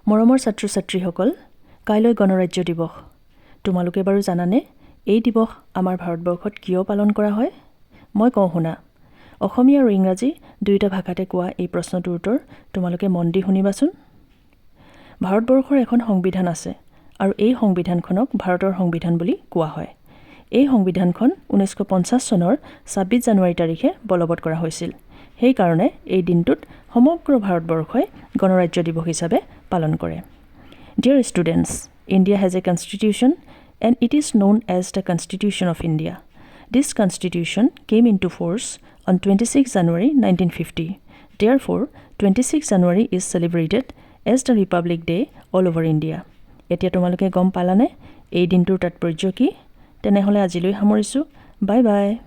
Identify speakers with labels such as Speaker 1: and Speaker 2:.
Speaker 1: মৰমৰ ছাত্ৰ-ছাত্ৰীসকল, কাইলৈ গণৰাজ্য দিৱস। তোমালোকে বাৰু জানানে এই দিৱস আমাৰ ভাৰতবৰ্ষত কিয় পালন কৰা হয়? মই কওঁ শুনা। অসমীয়া আৰু ইংৰাজী দুয়োটা ভাষাতে কোৱা এই প্ৰশ্নটোৰ উত্তৰ তোমালোকে মন দি শুনিবাচোন। ভাৰতবৰ্ষৰ এখন সংবিধান আছে আৰু এই সংবিধানখনক ভাৰতৰ সংবিধান বুলি কোৱা হয়। এই সংবিধানখন 1950 চনৰ 26 জানুৱাৰী তাৰিখে বলবৎ কৰা হৈছিল। সেইকাৰণে এই দিনটোত সমগ্ৰ ভাৰতবৰ্ষই গণৰাজ্য দিৱস হিচাপে পালন কৰে। Dear students, India has a constitution and it is known as the Constitution of India. This constitution came into force on 26 January 1950. Therefore, 26 January is celebrated as the Republic Day all over India. এতিয়া তোমালোকে গম পালানে এই দিনটোৰ তাৎপৰ্য কি? তেনেহ'লে আজিলৈ সামৰিছোঁ। Bye bye.